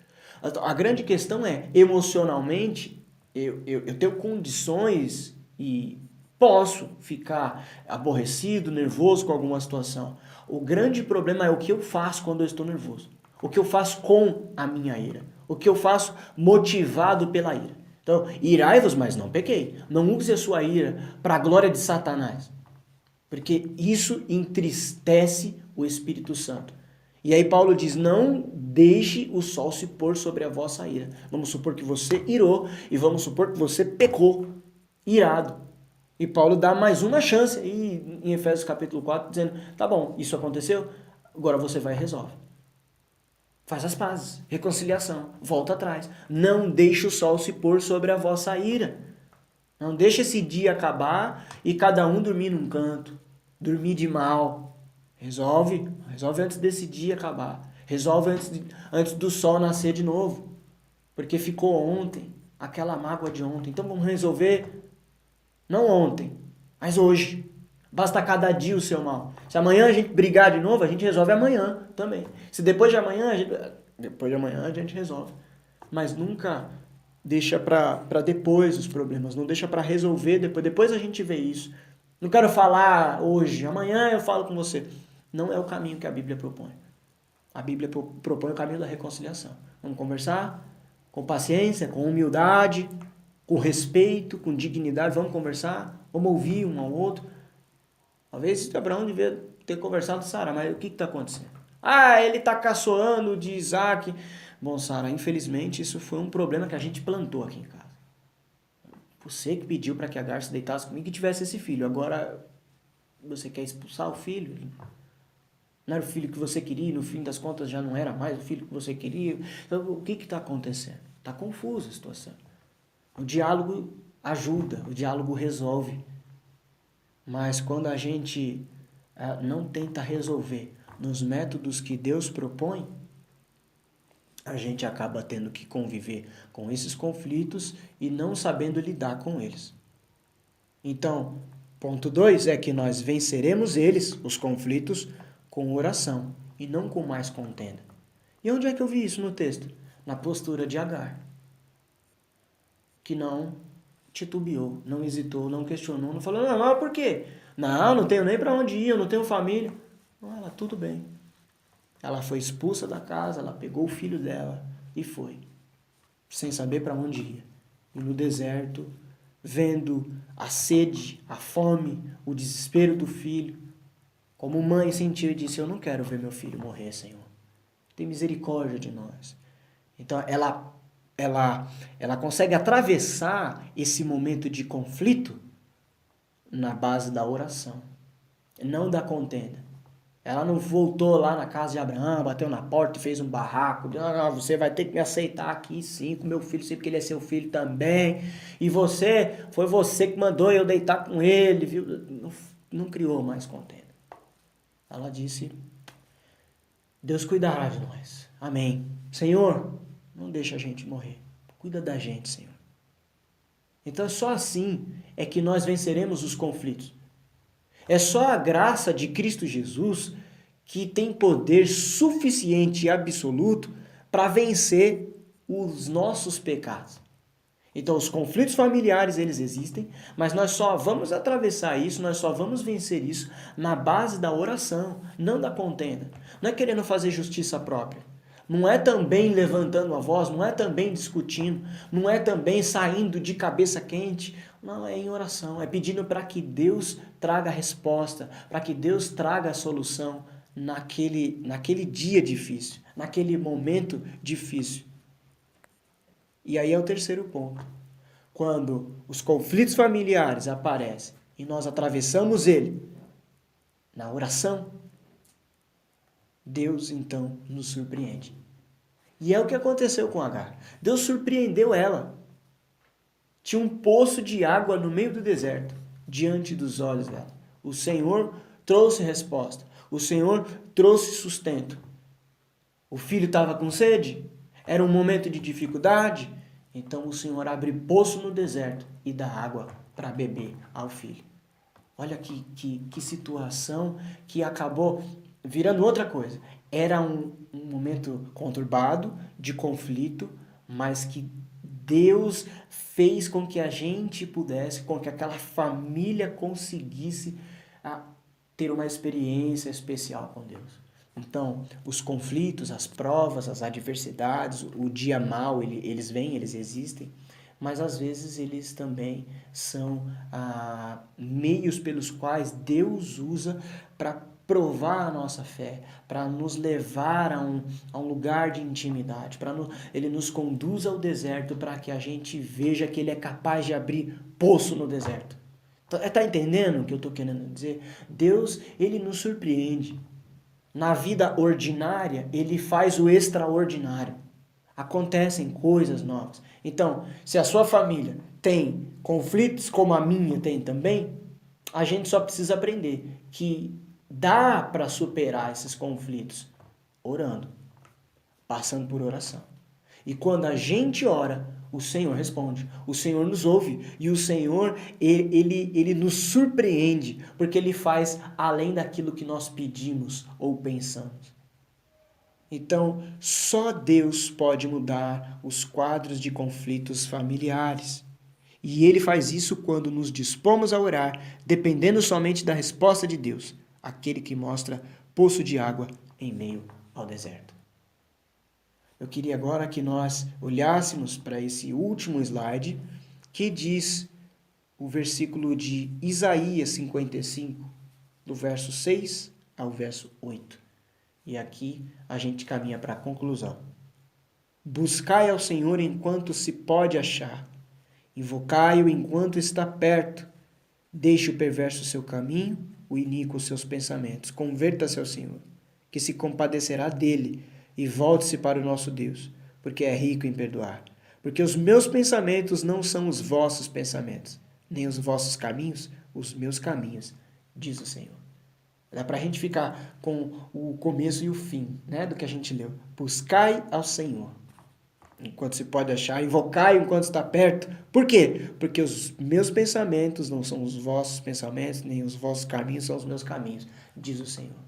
A grande questão é, emocionalmente, eu tenho condições e posso ficar aborrecido, nervoso com alguma situação. O grande problema é o que eu faço quando eu estou nervoso. O que eu faço com a minha ira. O que eu faço motivado pela ira. Então, irai-vos, mas não pequei. Não use a sua ira para a glória de Satanás. Porque isso entristece o Espírito Santo. E aí Paulo diz, não deixe o sol se pôr sobre a vossa ira. Vamos supor que você irou e vamos supor que você pecou, irado. E Paulo dá mais uma chance aí em Efésios capítulo 4, dizendo, tá bom, isso aconteceu, agora você vai e resolve. Faz as pazes, reconciliação, volta atrás. Não deixe o sol se pôr sobre a vossa ira. Não deixe esse dia acabar e cada um dormir num canto, dormir de mal. Resolve antes desse dia acabar. Resolve antes do sol nascer de novo. Porque ficou ontem, aquela mágoa de ontem. Então vamos resolver, não ontem, mas hoje. Basta cada dia o seu mal. Se amanhã a gente brigar de novo, a gente resolve amanhã também. Se depois de amanhã, a gente resolve. Mas nunca deixa para depois os problemas. Não deixa para resolver depois. Depois a gente vê isso. Não quero falar hoje, amanhã eu falo com você. Não é o caminho que a Bíblia propõe. A Bíblia propõe o caminho da reconciliação. Vamos conversar com paciência, com humildade, com respeito, com dignidade. Vamos conversar, vamos ouvir um ao outro. Talvez Abraão devia ter conversado com Sara, mas o que está acontecendo? Ele está caçoando de Isaac. Bom, Sara, infelizmente isso foi um problema que a gente plantou aqui em casa. Você que pediu para que Agar se deitasse comigo e tivesse esse filho. Agora você quer expulsar o filho? Não era o filho que você queria e no fim das contas já não era mais o filho que você queria. Então, o que está acontecendo? Está confusa a situação. O diálogo ajuda, o diálogo resolve. Mas quando a gente não tenta resolver nos métodos que Deus propõe, a gente acaba tendo que conviver com esses conflitos e não sabendo lidar com eles. Então, ponto 2 é que nós venceremos eles, os conflitos, com oração e não com mais contenda. E onde é que eu vi isso no texto? Na postura de Agar, que não titubeou, não hesitou, não questionou, não falou, não, por quê? Não tenho nem para onde ir, eu não tenho família. Não, ela, tudo bem. Ela foi expulsa da casa, ela pegou o filho dela e foi, sem saber para onde ia. E no deserto, vendo a sede, a fome, o desespero do filho, como mãe sentiu e disse, eu não quero ver meu filho morrer, Senhor. Tem misericórdia de nós. Então ela consegue atravessar esse momento de conflito na base da oração, não da contenda. Ela não voltou lá na casa de Abraão, bateu na porta e fez um barraco. Você vai ter que me aceitar aqui sim, com meu filho, sei porque ele é seu filho também. E foi você que mandou eu deitar com ele, viu? Não criou mais contenda. Ela disse, Deus cuidará de nós. Amém. Senhor, não deixa a gente morrer. Cuida da gente, Senhor. Então só assim é que nós venceremos os conflitos. É só a graça de Cristo Jesus que tem poder suficiente e absoluto para vencer os nossos pecados. Então os conflitos familiares, eles existem, mas nós só vamos atravessar isso, nós só vamos vencer isso na base da oração, não da contenda. Não é querendo fazer justiça própria. Não é também levantando a voz, não é também discutindo, não é também saindo de cabeça quente. Não, é em oração, é pedindo para que Deus traga a resposta, para que Deus traga a solução naquele dia difícil, naquele momento difícil. E aí é o terceiro ponto. Quando os conflitos familiares aparecem e nós atravessamos ele na oração, Deus então nos surpreende. E é o que aconteceu com Agar. Deus surpreendeu ela. Tinha um poço de água no meio do deserto, diante dos olhos dela. O Senhor trouxe resposta. O Senhor trouxe sustento. O filho estava com sede? Era um momento de dificuldade? Então o Senhor abre poço no deserto e dá água para beber ao filho. Olha que situação que acabou virando outra coisa. Era um momento conturbado, de conflito, mas que Deus fez com que a gente pudesse, com que aquela família conseguisse ter uma experiência especial com Deus. Então, os conflitos, as provas, as adversidades, o dia mau, eles vêm, eles existem, mas às vezes eles também são meios pelos quais Deus usa para provar a nossa fé, para nos levar a um lugar de intimidade, Ele nos conduz ao deserto para que a gente veja que Ele é capaz de abrir poço no deserto. Tá entendendo o que eu estou querendo dizer? Deus, Ele nos surpreende. Na vida ordinária, Ele faz o extraordinário. Acontecem coisas novas. Então, se a sua família tem conflitos, como a minha tem também, a gente só precisa aprender que dá para superar esses conflitos orando, passando por oração. E quando a gente ora, o Senhor responde, o Senhor nos ouve e o Senhor, ele nos surpreende, porque Ele faz além daquilo que nós pedimos ou pensamos. Então, só Deus pode mudar os quadros de conflitos familiares. E Ele faz isso quando nos dispomos a orar, dependendo somente da resposta de Deus, aquele que mostra poço de água em meio ao deserto. Eu queria agora que nós olhássemos para esse último slide, que diz o versículo de Isaías 55, do verso 6 ao verso 8. E aqui a gente caminha para a conclusão. Buscai ao Senhor enquanto se pode achar. Invocai-o enquanto está perto. Deixe o perverso seu caminho, o iníquo os seus pensamentos. Converta-se ao Senhor, que se compadecerá dele, e volte-se para o nosso Deus, porque é rico em perdoar. Porque os meus pensamentos não são os vossos pensamentos, nem os vossos caminhos, os meus caminhos, diz o Senhor. Dá para a gente ficar com o começo e o fim, né, do que a gente leu. Buscai ao Senhor enquanto se pode achar, invocai enquanto está perto. Por quê? Porque os meus pensamentos não são os vossos pensamentos, nem os vossos caminhos são os meus caminhos, diz o Senhor.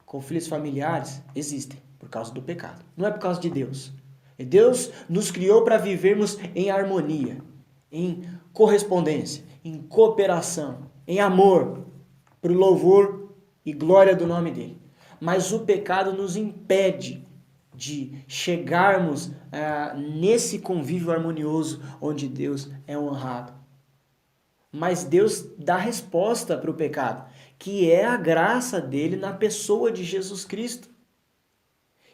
Conflitos familiares existem por causa do pecado, não é por causa de Deus. E Deus nos criou para vivermos em harmonia, em correspondência, em cooperação, em amor, para o louvor e glória do nome dele. Mas o pecado nos impede de chegarmos nesse convívio harmonioso onde Deus é honrado. Mas Deus dá resposta para o pecado, que é a graça dele na pessoa de Jesus Cristo.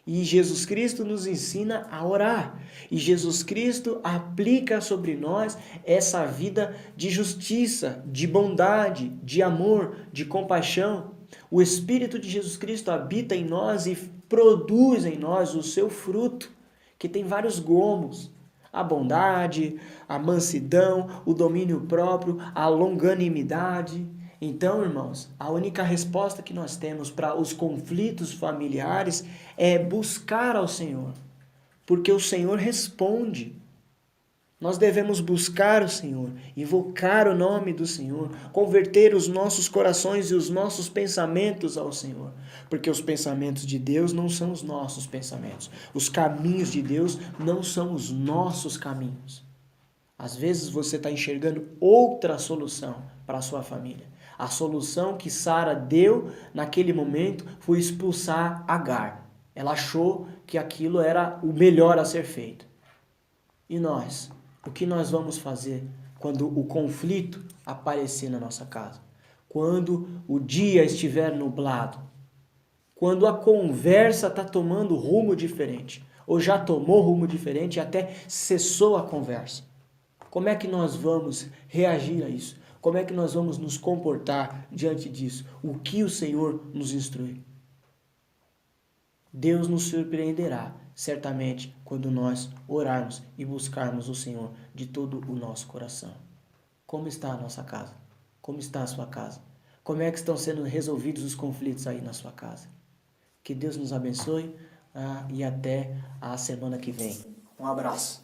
E Jesus Cristo nos ensina a orar. E Jesus Cristo aplica sobre nós essa vida de justiça, de bondade, de amor, de compaixão. O Espírito de Jesus Cristo habita em nós e produz em nós o seu fruto, que tem vários gomos. A bondade, a mansidão, o domínio próprio, a longanimidade. Então, irmãos, a única resposta que nós temos para os conflitos familiares é buscar ao Senhor, porque o Senhor responde. Nós devemos buscar o Senhor, invocar o nome do Senhor, converter os nossos corações e os nossos pensamentos ao Senhor, porque os pensamentos de Deus não são os nossos pensamentos, os caminhos de Deus não são os nossos caminhos. Às vezes você está enxergando outra solução para a sua família. A solução que Sara deu naquele momento foi expulsar Agar. Ela achou que aquilo era o melhor a ser feito. E nós? O que nós vamos fazer quando o conflito aparecer na nossa casa? Quando o dia estiver nublado? Quando a conversa está tomando rumo diferente? Ou já tomou rumo diferente e até cessou a conversa? Como é que nós vamos reagir a isso? Como é que nós vamos nos comportar diante disso? O que o Senhor nos instrui? Deus nos surpreenderá certamente quando nós orarmos e buscarmos o Senhor de todo o nosso coração. Como está a nossa casa? Como está a sua casa? Como é que estão sendo resolvidos os conflitos aí na sua casa? Que Deus nos abençoe e até a semana que vem. Um abraço.